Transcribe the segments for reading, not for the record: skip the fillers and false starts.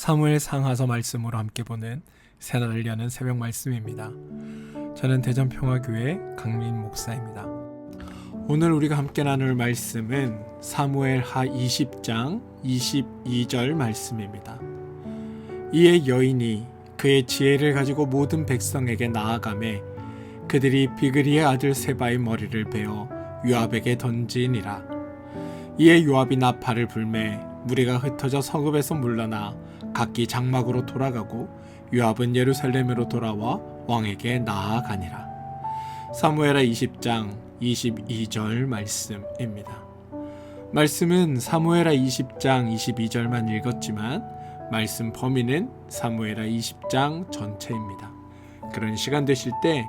사무엘 상하서 말씀으로 함께 보는 새날을 여는 새벽 말씀입니다. 저는 대전평화교회 강민 목사입니다. 오늘 우리가 함께 나눌 말씀은 사무엘 하 20장 22절 말씀입니다. 이에 여인이 그의 지혜를 가지고 모든 백성에게 나아가매 그들이 비그리의 아들 세바의 머리를 베어 요압에게 던지니라. 이에 요압이 나팔을 불매 무리가 흩어져 성읍에서 물러나 각기 장막으로 돌아가고 요압은 예루살렘으로 돌아와 왕에게 나아가니라. 사무엘하 20장 22절 말씀입니다. 말씀은 사무엘하 20장 22절만 읽었지만 말씀 범위는 사무엘하 20장 전체입니다. 그런 시간 되실 때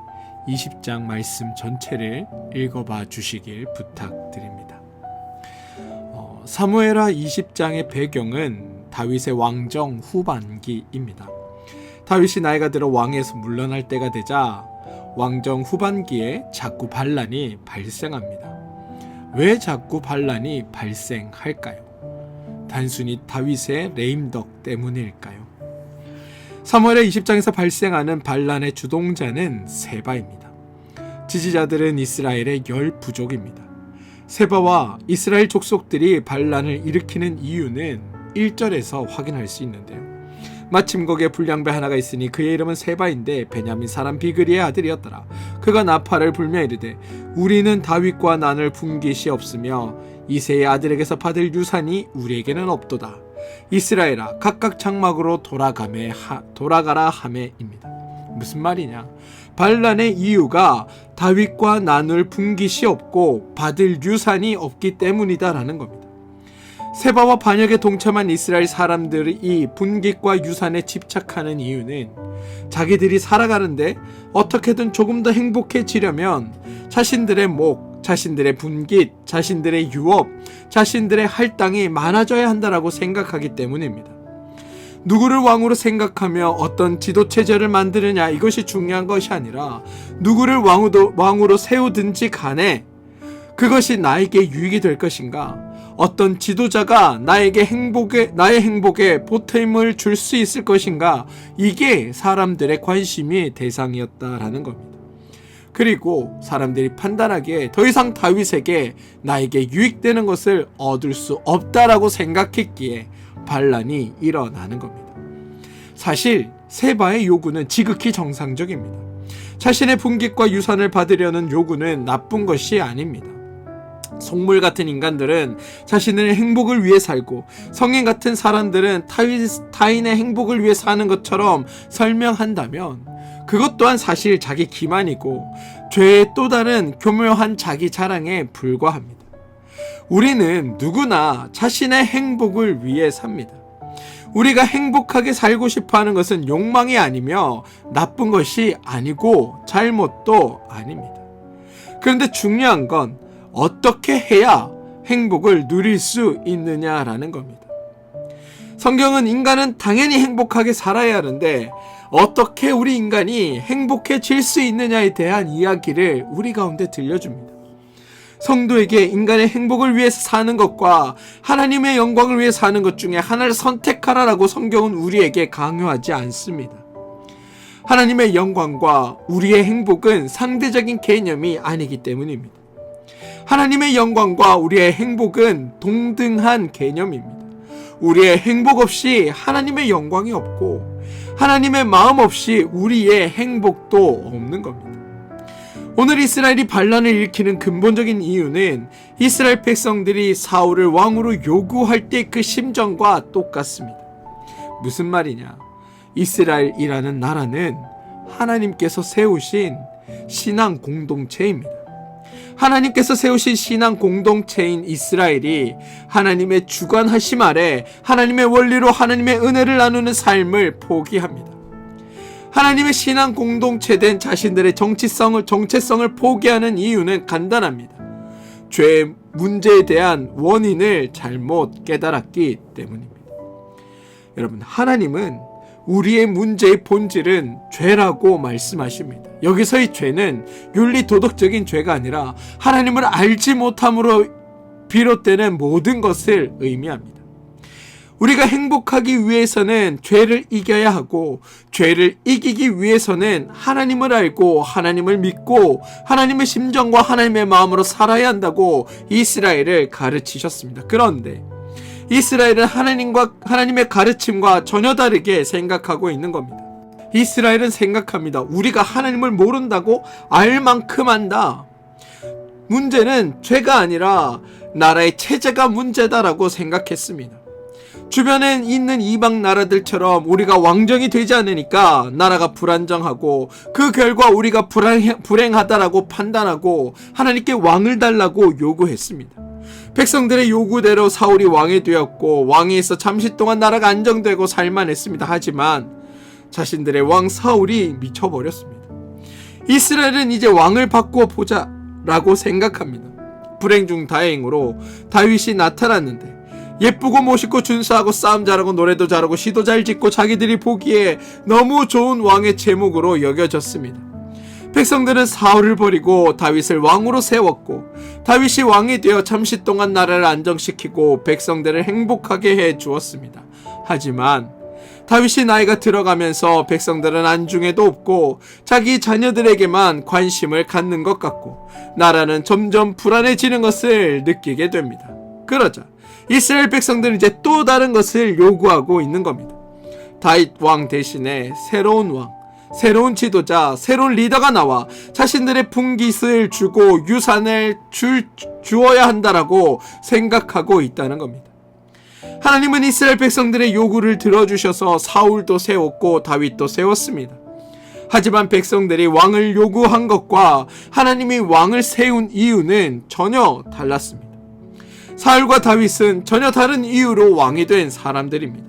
20장 말씀 전체를 읽어봐 주시길 부탁드립니다. 사무엘하 20장의 배경은 다윗의 왕정 후반기입니다. 다윗이 나이가 들어 왕에서 물러날 때가 되자 왕정 후반기에 자꾸 반란이 발생합니다. 왜 자꾸 반란이 발생할까요? 단순히 다윗의 레임덕 때문일까요? 사무엘하 20장에서 발생하는 반란의 주동자는 세바입니다. 지지자들은 이스라엘의 10부족입니다. 세바와 이스라엘 족속들이 반란을 일으키는 이유는 1절에서 확인할 수 있는데요. 마침 거기에 불량배 하나가 있으니 그의 이름은 세바인데 베냐민 사람 비그리의 아들이었더라. 그가 나팔을 불며 이르되 우리는 다윗과 난을 분깃이 없으며 이새의 아들에게서 받을 유산이 우리에게는 없도다. 이스라엘아 각각 장막으로 돌아가라 하매입니다. 무슨 말이냐? 반란의 이유가 다윗과 나눌 분깃이 없고 받을 유산이 없기 때문이다라는 겁니다. 세바와 반역에 동참한 이스라엘 사람들이 이 분깃과 유산에 집착하는 이유는 자기들이 살아가는데 어떻게든 조금 더 행복해지려면 자신들의 목, 자신들의 분깃, 자신들의 유업, 자신들의 할당이 많아져야 한다라고 생각하기 때문입니다. 누구를 왕으로 생각하며 어떤 지도체제를 만드느냐 이것이 중요한 것이 아니라 누구를 왕으로 세우든지 간에 그것이 나에게 유익이 될 것인가, 어떤 지도자가 나의 행복에 보탬을 줄 수 있을 것인가, 이게 사람들의 관심의 대상이었다라는 겁니다. 그리고 사람들이 판단하기에 더 이상 다윗에게 나에게 유익되는 것을 얻을 수 없다라고 생각했기에 반란이 일어나는 겁니다. 사실 세바의 요구는 지극히 정상적입니다. 자신의 분깃과 유산을 받으려는 요구는 나쁜 것이 아닙니다. 속물 같은 인간들은 자신의 행복을 위해 살고 성인 같은 사람들은 타인의 행복을 위해 사는 것처럼 설명한다면 그것 또한 사실 자기 기만이고 죄의 또 다른 교묘한 자기 자랑에 불과합니다. 우리는 누구나 자신의 행복을 위해 삽니다. 우리가 행복하게 살고 싶어하는 것은 욕망이 아니며 나쁜 것이 아니고 잘못도 아닙니다. 그런데 중요한 건 어떻게 해야 행복을 누릴 수 있느냐라는 겁니다. 성경은 인간은 당연히 행복하게 살아야 하는데 어떻게 우리 인간이 행복해질 수 있느냐에 대한 이야기를 우리 가운데 들려줍니다. 성도에게 인간의 행복을 위해서 사는 것과 하나님의 영광을 위해 사는 것 중에 하나를 선택하라라고 성경은 우리에게 강요하지 않습니다. 하나님의 영광과 우리의 행복은 상대적인 개념이 아니기 때문입니다. 하나님의 영광과 우리의 행복은 동등한 개념입니다. 우리의 행복 없이 하나님의 영광이 없고 하나님의 마음 없이 우리의 행복도 없는 겁니다. 오늘 이스라엘이 반란을 일으키는 근본적인 이유는 이스라엘 백성들이 사울을 왕으로 요구할 때 그 심정과 똑같습니다. 무슨 말이냐? 이스라엘이라는 나라는 하나님께서 세우신 신앙 공동체입니다. 하나님께서 세우신 신앙 공동체인 이스라엘이 하나님의 주관하심 아래 하나님의 원리로 하나님의 은혜를 나누는 삶을 포기합니다. 하나님의 신앙 공동체된 자신들의 정체성을 포기하는 이유는 간단합니다. 죄의 문제에 대한 원인을 잘못 깨달았기 때문입니다. 여러분, 하나님은 우리의 문제의 본질은 죄라고 말씀하십니다. 여기서의 죄는 윤리 도덕적인 죄가 아니라 하나님을 알지 못함으로 비롯되는 모든 것을 의미합니다. 우리가 행복하기 위해서는 죄를 이겨야 하고, 죄를 이기기 위해서는 하나님을 알고 하나님을 믿고 하나님의 심정과 하나님의 마음으로 살아야 한다고 이스라엘을 가르치셨습니다. 그런데 이스라엘은 하나님의 가르침과 전혀 다르게 생각하고 있는 겁니다. 이스라엘은 생각합니다. 우리가 하나님을 모른다고 알 만큼 안다. 문제는 죄가 아니라 나라의 체제가 문제다라고 생각했습니다. 주변에 있는 이방 나라들처럼 우리가 왕정이 되지 않으니까 나라가 불안정하고, 그 결과 우리가 불행하다라고 판단하고 하나님께 왕을 달라고 요구했습니다. 백성들의 요구대로 사울이 왕이 되었고, 왕위에서 잠시 동안 나라가 안정되고 살만했습니다. 하지만 자신들의 왕 사울이 미쳐버렸습니다. 이스라엘은 이제 왕을 바꾸어 보자 라고 생각합니다. 불행 중 다행으로 다윗이 나타났는데, 예쁘고 멋있고 준수하고 싸움 잘하고 노래도 잘하고 시도 잘 짓고 자기들이 보기에 너무 좋은 왕의 제목으로 여겨졌습니다. 백성들은 사울을 버리고 다윗을 왕으로 세웠고, 다윗이 왕이 되어 잠시 동안 나라를 안정시키고 백성들을 행복하게 해 주었습니다. 하지만 다윗이 나이가 들어가면서 백성들은 안중에도 없고 자기 자녀들에게만 관심을 갖는 것 같고, 나라는 점점 불안해지는 것을 느끼게 됩니다. 그러자 이스라엘 백성들은 이제 또 다른 것을 요구하고 있는 겁니다. 다윗 왕 대신에 새로운 왕, 새로운 지도자, 새로운 리더가 나와 자신들의 분깃을 주고 유산을 주어야 한다라고 생각하고 있다는 겁니다. 하나님은 이스라엘 백성들의 요구를 들어주셔서 사울도 세웠고 다윗도 세웠습니다. 하지만 백성들이 왕을 요구한 것과 하나님이 왕을 세운 이유는 전혀 달랐습니다. 사울과 다윗은 전혀 다른 이유로 왕이 된 사람들입니다.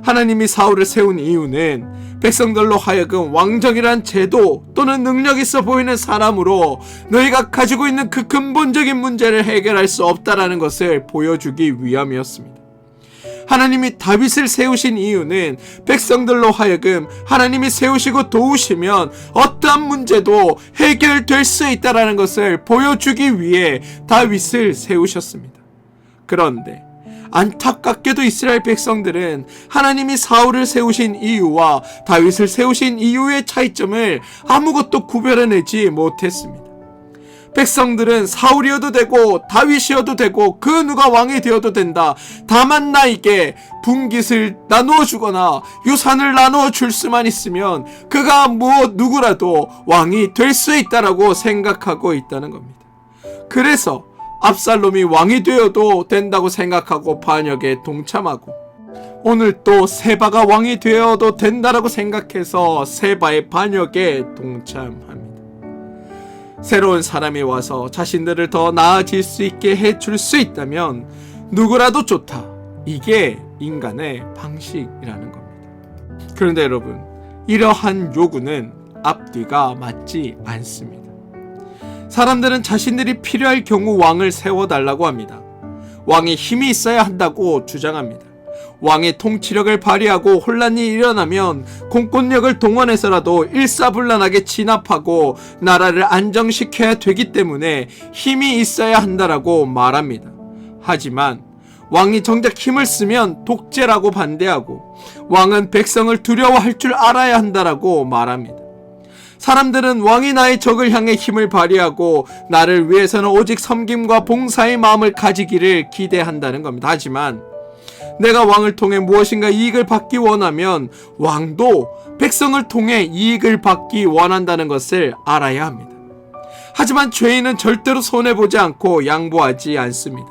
하나님이 사울을 세운 이유는 백성들로 하여금 왕정이란 제도 또는 능력 있어 보이는 사람으로 너희가 가지고 있는 그 근본적인 문제를 해결할 수 없다라는 것을 보여주기 위함이었습니다. 하나님이 다윗을 세우신 이유는 백성들로 하여금 하나님이 세우시고 도우시면 어떠한 문제도 해결될 수 있다라는 것을 보여주기 위해 다윗을 세우셨습니다. 그런데 안타깝게도 이스라엘 백성들은 하나님이 사울을 세우신 이유와 다윗을 세우신 이유의 차이점을 아무것도 구별해내지 못했습니다. 백성들은 사울이어도 되고 다윗이어도 되고 그 누가 왕이 되어도 된다. 다만 나에게 분깃을 나누어 주거나 유산을 나누어 줄 수만 있으면 그가 누구라도 왕이 될 수 있다라고 생각하고 있다는 겁니다. 그래서 압살롬이 왕이 되어도 된다고 생각하고 반역에 동참하고, 오늘 또 세바가 왕이 되어도 된다라고 생각해서 세바의 반역에 동참합니다. 새로운 사람이 와서 자신들을 더 나아질 수 있게 해줄 수 있다면 누구라도 좋다. 이게 인간의 방식이라는 겁니다. 그런데 여러분, 이러한 요구는 앞뒤가 맞지 않습니다. 사람들은 자신들이 필요할 경우 왕을 세워달라고 합니다. 왕이 힘이 있어야 한다고 주장합니다. 왕의 통치력을 발휘하고 혼란이 일어나면 공권력을 동원해서라도 일사불란하게 진압하고 나라를 안정시켜야 되기 때문에 힘이 있어야 한다라고 말합니다. 하지만 왕이 정작 힘을 쓰면 독재라고 반대하고, 왕은 백성을 두려워할 줄 알아야 한다라고 말합니다. 사람들은 왕이 나의 적을 향해 힘을 발휘하고 나를 위해서는 오직 섬김과 봉사의 마음을 가지기를 기대한다는 겁니다. 하지만 내가 왕을 통해 무엇인가 이익을 받기 원하면 왕도 백성을 통해 이익을 받기 원한다는 것을 알아야 합니다. 하지만 죄인은 절대로 손해보지 않고 양보하지 않습니다.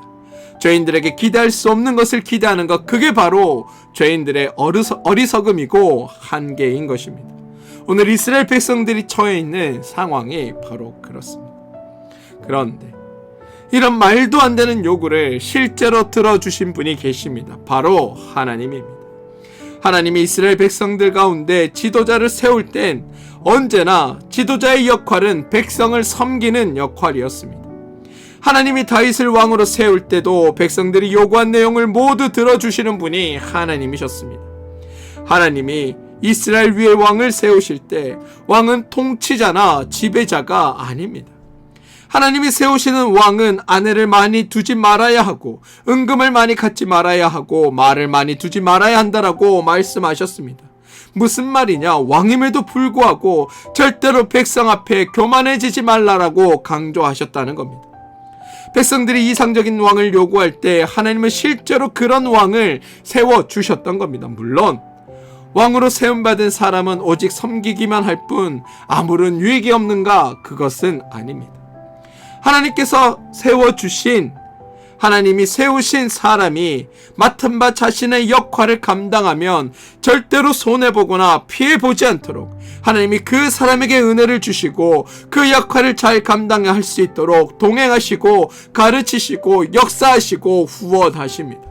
죄인들에게 기대할 수 없는 것을 기대하는 것, 그게 바로 죄인들의 어리석음이고 한계인 것입니다. 오늘 이스라엘 백성들이 처해 있는 상황이 바로 그렇습니다. 그런데 이런 말도 안 되는 요구를 실제로 들어주신 분이 계십니다. 바로 하나님입니다. 하나님이 이스라엘 백성들 가운데 지도자를 세울 땐 언제나 지도자의 역할은 백성을 섬기는 역할이었습니다. 하나님이 다윗을 왕으로 세울 때도 백성들이 요구한 내용을 모두 들어주시는 분이 하나님이셨습니다. 하나님이 이스라엘 위에 왕을 세우실 때 왕은 통치자나 지배자가 아닙니다. 하나님이 세우시는 왕은 아내를 많이 두지 말아야 하고 은금을 많이 갖지 말아야 하고 말을 많이 두지 말아야 한다라고 말씀하셨습니다. 무슨 말이냐? 왕임에도 불구하고 절대로 백성 앞에 교만해지지 말라라고 강조하셨다는 겁니다. 백성들이 이상적인 왕을 요구할 때 하나님은 실제로 그런 왕을 세워주셨던 겁니다. 물론 왕으로 세움받은 사람은 오직 섬기기만 할 뿐 아무런 유익이 없는가? 그것은 아닙니다. 하나님이 세우신 사람이 맡은 바 자신의 역할을 감당하면 절대로 손해보거나 피해보지 않도록 하나님이 그 사람에게 은혜를 주시고 그 역할을 잘 감당할 수 있도록 동행하시고 가르치시고 역사하시고 후원하십니다.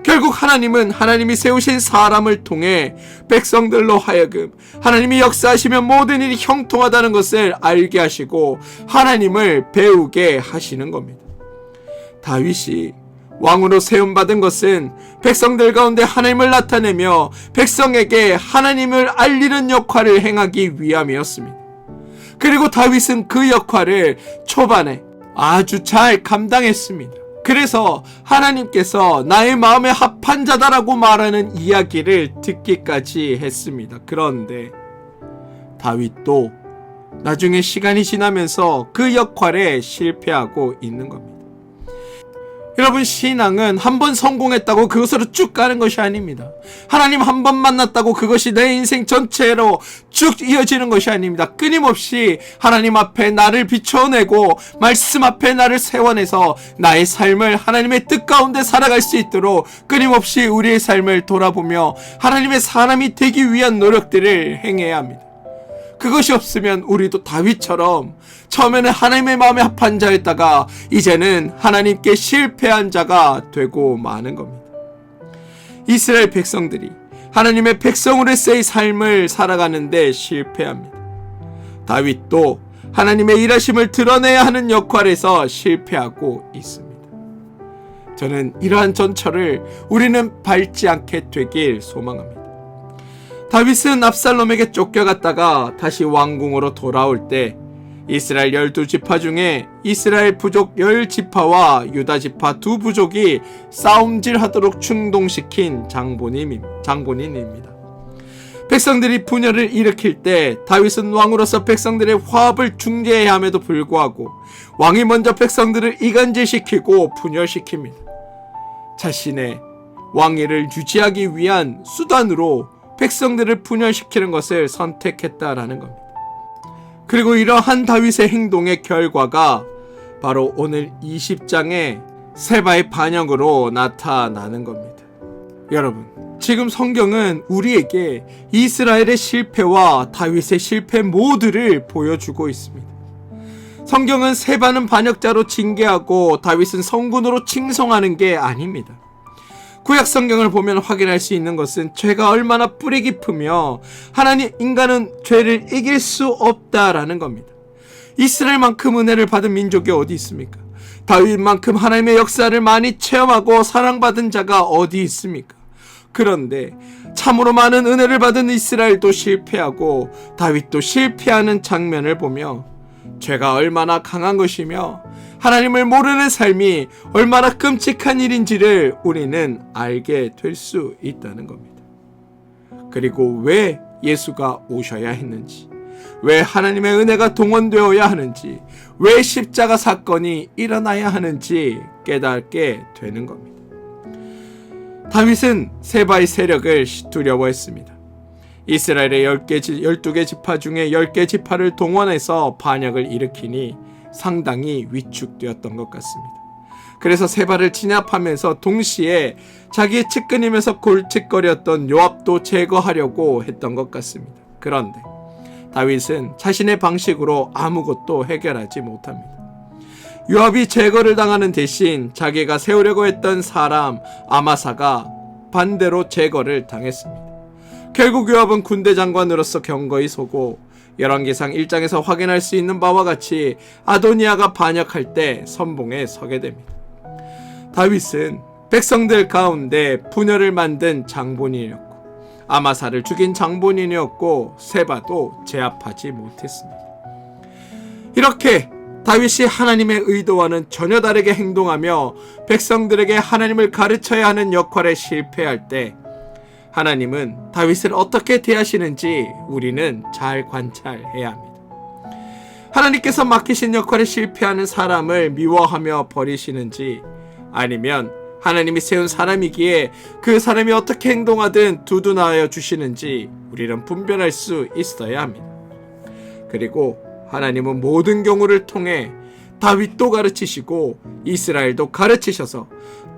결국 하나님은 하나님이 세우신 사람을 통해 백성들로 하여금 하나님이 역사하시면 모든 일이 형통하다는 것을 알게 하시고 하나님을 배우게 하시는 겁니다. 다윗이 왕으로 세움받은 것은 백성들 가운데 하나님을 나타내며 백성에게 하나님을 알리는 역할을 행하기 위함이었습니다. 그리고 다윗은 그 역할을 초반에 아주 잘 감당했습니다. 그래서 하나님께서 나의 마음에 합한 자다라고 말하는 이야기를 듣기까지 했습니다. 그런데 다윗도 나중에 시간이 지나면서 그 역할에 실패하고 있는 겁니다. 여러분, 신앙은 한 번 성공했다고 그것으로 쭉 가는 것이 아닙니다. 하나님 한 번 만났다고 그것이 내 인생 전체로 쭉 이어지는 것이 아닙니다. 끊임없이 하나님 앞에 나를 비춰내고 말씀 앞에 나를 세워내서 나의 삶을 하나님의 뜻 가운데 살아갈 수 있도록 끊임없이 우리의 삶을 돌아보며 하나님의 사람이 되기 위한 노력들을 행해야 합니다. 그것이 없으면 우리도 다윗처럼 처음에는 하나님의 마음에 합한 자였다가 이제는 하나님께 실패한 자가 되고 마는 겁니다. 이스라엘 백성들이 하나님의 백성으로서의 삶을 살아가는데 실패합니다. 다윗도 하나님의 일하심을 드러내야 하는 역할에서 실패하고 있습니다. 저는 이러한 전철을 우리는 밟지 않게 되길 소망합니다. 다윗은 압살롬에게 쫓겨갔다가 다시 왕궁으로 돌아올 때 이스라엘 12지파 중에 이스라엘 부족 10지파와 유다 지파 두 부족이 싸움질하도록 충동시킨 장본인입니다. 백성들이 분열을 일으킬 때 다윗은 왕으로서 백성들의 화합을 중재해야 함에도 불구하고 왕이 먼저 백성들을 이간질시키고 분열시킵니다. 자신의 왕위를 유지하기 위한 수단으로 백성들을 분열시키는 것을 선택했다라는 겁니다. 그리고 이러한 다윗의 행동의 결과가 바로 오늘 20장의 세바의 반역으로 나타나는 겁니다. 여러분, 지금 성경은 우리에게 이스라엘의 실패와 다윗의 실패 모두를 보여주고 있습니다. 성경은 세바는 반역자로 징계하고 다윗은 성군으로 칭송하는 게 아닙니다. 구약 성경을 보면 확인할 수 있는 것은 죄가 얼마나 뿌리 깊으며 인간은 죄를 이길 수 없다라는 겁니다. 이스라엘만큼 은혜를 받은 민족이 어디 있습니까? 다윗만큼 하나님의 역사를 많이 체험하고 사랑받은 자가 어디 있습니까? 그런데 참으로 많은 은혜를 받은 이스라엘도 실패하고 다윗도 실패하는 장면을 보며 죄가 얼마나 강한 것이며 하나님을 모르는 삶이 얼마나 끔찍한 일인지를 우리는 알게 될 수 있다는 겁니다. 그리고 왜 예수가 오셔야 했는지, 왜 하나님의 은혜가 동원되어야 하는지, 왜 십자가 사건이 일어나야 하는지 깨닫게 되는 겁니다. 다윗은 세바의 세력을 두려워했습니다. 이스라엘의 12개 지파 중에 10개 지파를 동원해서 반역을 일으키니 상당히 위축되었던 것 같습니다. 그래서 세바를 진압하면서 동시에 자기의 측근이면서 골칫거렸던 요압도 제거하려고 했던 것 같습니다. 그런데 다윗은 자신의 방식으로 아무것도 해결하지 못합니다. 요압이 제거를 당하는 대신 자기가 세우려고 했던 사람 아마사가 반대로 제거를 당했습니다. 결국 요압은 군대 장관으로서 경거히 서고 열왕기상 1장에서 확인할 수 있는 바와 같이 아도니아가 반역할 때 선봉에 서게 됩니다. 다윗은 백성들 가운데 분열을 만든 장본인이었고 아마사를 죽인 장본인이었고 세바도 제압하지 못했습니다. 이렇게 다윗이 하나님의 의도와는 전혀 다르게 행동하며 백성들에게 하나님을 가르쳐야 하는 역할에 실패할 때 하나님은 다윗을 어떻게 대하시는지 우리는 잘 관찰해야 합니다. 하나님께서 맡기신 역할에 실패하는 사람을 미워하며 버리시는지, 아니면 하나님이 세운 사람이기에 그 사람이 어떻게 행동하든 두둔하여 주시는지 우리는 분별할 수 있어야 합니다. 그리고 하나님은 모든 경우를 통해 다윗도 가르치시고 이스라엘도 가르치셔서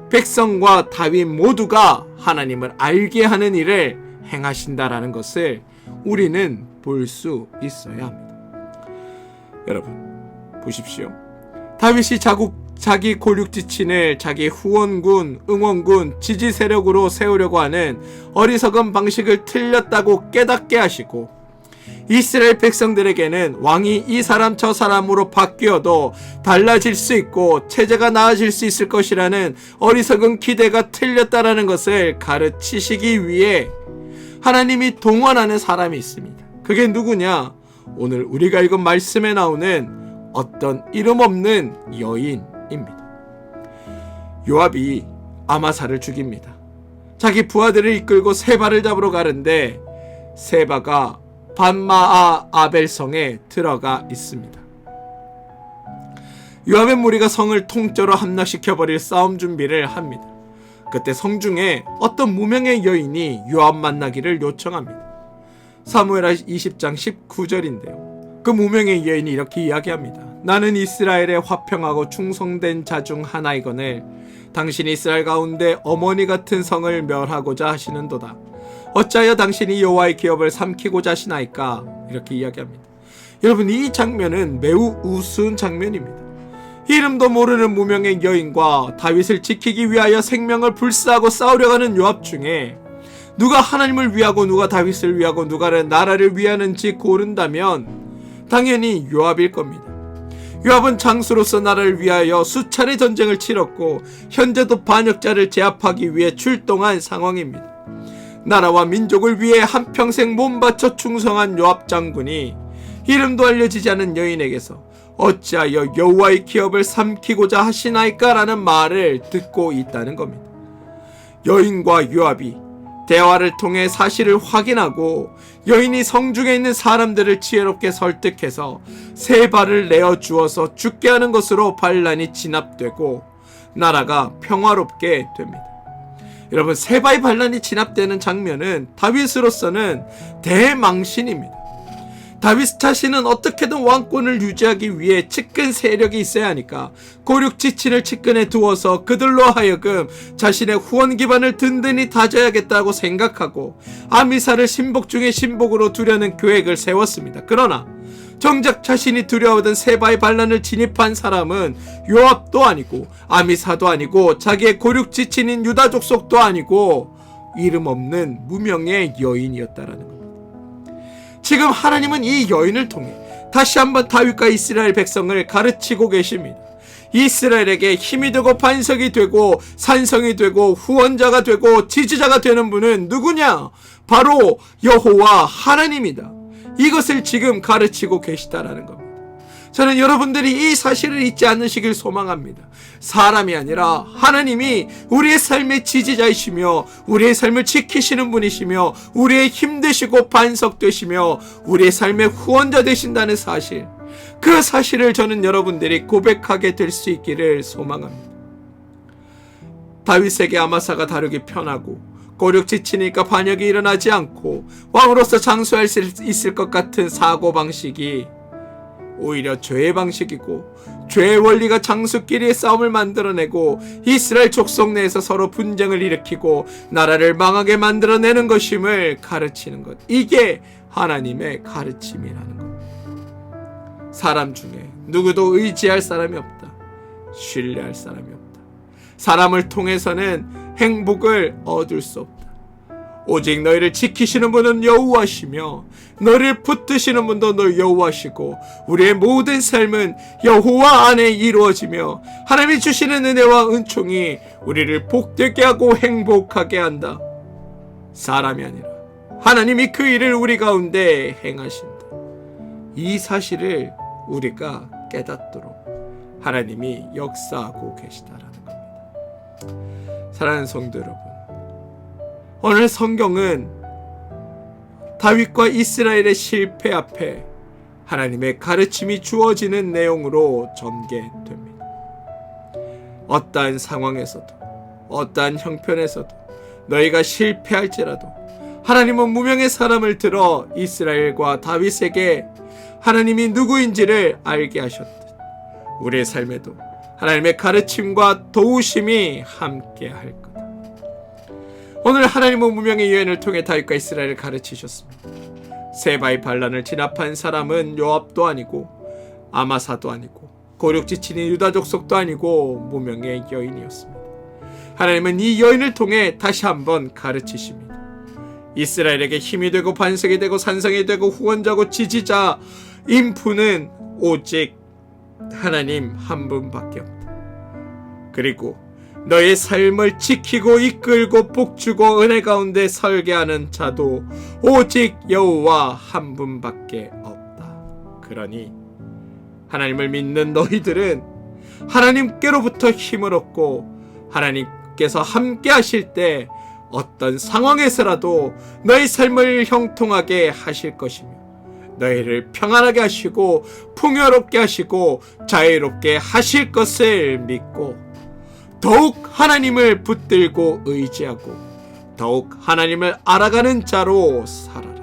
백성과 다윗 모두가 하나님을 알게 하는 일을 행하신다라는 것을 우리는 볼 수 있어야 합니다. 여러분 보십시오. 다윗이 자기 골육지친을 자기 후원군, 응원군, 지지 세력으로 세우려고 하는 어리석은 방식을 틀렸다고 깨닫게 하시고, 이스라엘 백성들에게는 왕이 이 사람 저 사람으로 바뀌어도 달라질 수 있고 체제가 나아질 수 있을 것이라는 어리석은 기대가 틀렸다라는 것을 가르치시기 위해 하나님이 동원하는 사람이 있습니다. 그게 누구냐? 오늘 우리가 읽은 말씀에 나오는 어떤 이름 없는 여인입니다. 요압이 아마사를 죽입니다. 자기 부하들을 이끌고 세바를 잡으러 가는데 세바가 반마아 아벨성에 들어가 있습니다. 요압의 무리가 성을 통째로 함락시켜버릴 싸움 준비를 합니다. 그때 성중에 어떤 무명의 여인이 요압 만나기를 요청합니다. 사무엘하 20장 19절인데요. 그 무명의 여인이 이렇게 이야기합니다. 나는 이스라엘의 화평하고 충성된 자 중 하나이거늘 당신이 이스라엘 가운데 어머니 같은 성을 멸하고자 하시는도다. 어찌하여 당신이 여호와의 기업을 삼키고자 하시나이까? 이렇게 이야기합니다. 여러분, 이 장면은 매우 우스운 장면입니다. 이름도 모르는 무명의 여인과 다윗을 지키기 위하여 생명을 불사하고 싸우려고 하는 요압 중에 누가 하나님을 위하고 누가 다윗을 위하고 누가 나라를 위하는지 고른다면 당연히 요압일 겁니다. 요압은 장수로서 나라를 위하여 수차례 전쟁을 치렀고 현재도 반역자를 제압하기 위해 출동한 상황입니다. 나라와 민족을 위해 한평생 몸바쳐 충성한 요압 장군이 이름도 알려지지 않은 여인에게서 어찌하여 여호와의 기업을 삼키고자 하시나이까? 라는 말을 듣고 있다는 겁니다. 여인과 요압이 대화를 통해 사실을 확인하고 여인이 성중에 있는 사람들을 지혜롭게 설득해서 세바를 내어주어서 죽게 하는 것으로 반란이 진압되고 나라가 평화롭게 됩니다. 여러분, 세바의 반란이 진압되는 장면은 다윗으로서는 대망신입니다. 다윗 자신은 어떻게든 왕권을 유지하기 위해 측근 세력이 있어야 하니까 고륙지친을 측근에 두어서 그들로 하여금 자신의 후원 기반을 든든히 다져야겠다고 생각하고 아미사를 신복 중에 신복으로 두려는 계획을 세웠습니다. 그러나 정작 자신이 두려워하던 세바의 반란을 진입한 사람은 요압도 아니고 아미사도 아니고 자기의 고륙지친인 유다 족속도 아니고 이름 없는 무명의 여인이었다라는 겁니다. 지금 하나님은 이 여인을 통해 다시 한번 다윗과 이스라엘 백성을 가르치고 계십니다. 이스라엘에게 힘이 되고 반석이 되고 산성이 되고 후원자가 되고 지지자가 되는 분은 누구냐? 바로 여호와 하나님이다. 이것을 지금 가르치고 계시다라는 겁니다. 저는 여러분들이 이 사실을 잊지 않으시길 소망합니다. 사람이 아니라 하나님이 우리의 삶의 지지자이시며 우리의 삶을 지키시는 분이시며 우리의 힘 되시고 반석 되시며 우리의 삶의 후원자 되신다는 사실, 그 사실을 저는 여러분들이 고백하게 될 수 있기를 소망합니다. 다윗에게 아마사가 다루기 편하고 고륙지치니까 반역이 일어나지 않고 왕으로서 장수할 수 있을 것 같은 사고방식이 오히려 죄의 방식이고 죄의 원리가 장수끼리의 싸움을 만들어내고 이스라엘 족속 내에서 서로 분쟁을 일으키고 나라를 망하게 만들어내는 것임을 가르치는 것, 이게 하나님의 가르침이라는 것. 사람 중에 누구도 의지할 사람이 없다. 신뢰할 사람이 없다. 사람을 통해서는 행복을 얻을 수 없다. 오직 너희를 지키시는 분은 여호와시며 너희를 붙드시는 분도 너 여호와시고 우리의 모든 삶은 여호와 안에 이루어지며 하나님이 주시는 은혜와 은총이 우리를 복되게 하고 행복하게 한다. 사람이 아니라 하나님이 그 일을 우리 가운데 행하신다. 이 사실을 우리가 깨닫도록 하나님이 역사하고 계시다라는 겁니다. 사랑하는 성도 여러분, 오늘 성경은 다윗과 이스라엘의 실패 앞에 하나님의 가르침이 주어지는 내용으로 전개됩니다. 어떠한 상황에서도, 어떠한 형편에서도 너희가 실패할지라도 하나님은 무명의 사람을 들어 이스라엘과 다윗에게 하나님이 누구인지를 알게 하셨듯 우리의 삶에도 하나님의 가르침과 도우심이 함께 할 거다. 오늘 하나님은 무명의 유언을 통해 다윗과 이스라엘을 가르치셨습니다. 세바의 반란을 진압한 사람은 요압도 아니고 아마사도 아니고 고륙지친인 유다 족속도 아니고 무명의 여인이었습니다. 하나님은 이 여인을 통해 다시 한번 가르치십니다. 이스라엘에게 힘이 되고 반석이 되고 산성이 되고 후원자고 지지자 인부는 오직 하나님 한 분밖에 없다. 그리고 너의 삶을 지키고 이끌고 복주고 은혜 가운데 설게 하는 자도 오직 여호와 한 분밖에 없다. 그러니 하나님을 믿는 너희들은 하나님께로부터 힘을 얻고 하나님께서 함께 하실 때 어떤 상황에서라도 너희 삶을 형통하게 하실 것이며 너희를 평안하게 하시고 풍요롭게 하시고 자유롭게 하실 것을 믿고 더욱 하나님을 붙들고 의지하고 더욱 하나님을 알아가는 자로 살아라.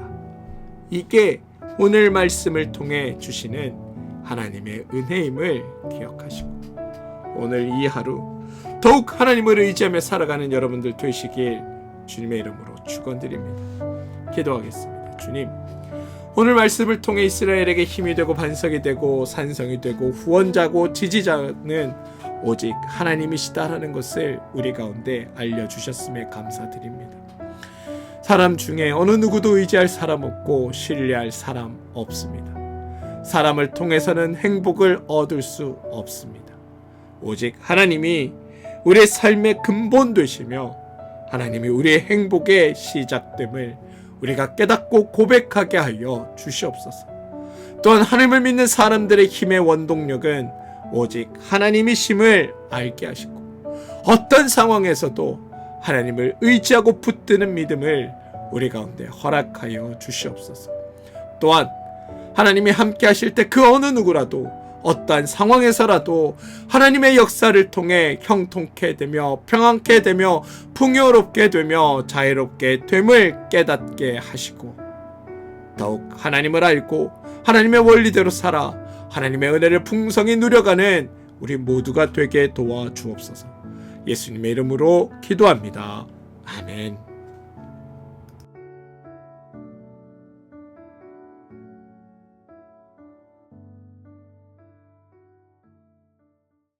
이게 오늘 말씀을 통해 주시는 하나님의 은혜임을 기억하시고 오늘 이 하루 더욱 하나님을 의지하며 살아가는 여러분들 되시길 주님의 이름으로 축원드립니다. 기도하겠습니다. 주님, 오늘 말씀을 통해 이스라엘에게 힘이 되고 반석이 되고 산성이 되고 후원자고 지지자는 오직 하나님이시다라는 것을 우리 가운데 알려주셨음에 감사드립니다. 사람 중에 어느 누구도 의지할 사람 없고 신뢰할 사람 없습니다. 사람을 통해서는 행복을 얻을 수 없습니다. 오직 하나님이 우리의 삶의 근본 되시며 하나님이 우리의 행복의 시작됨을 우리가 깨닫고 고백하게 하여 주시옵소서. 또한 하나님을 믿는 사람들의 힘의 원동력은 오직 하나님이심을 알게 하시고 어떤 상황에서도 하나님을 의지하고 붙드는 믿음을 우리 가운데 허락하여 주시옵소서. 또한 하나님이 함께 하실 때 그 어느 누구라도 어떠한 상황에서라도 하나님의 역사를 통해 형통케 되며 평안케 되며 풍요롭게 되며 자유롭게 됨을 깨닫게 하시고 더욱 하나님을 알고 하나님의 원리대로 살아 하나님의 은혜를 풍성히 누려가는 우리 모두가 되게 도와주옵소서. 예수님의 이름으로 기도합니다. 아멘.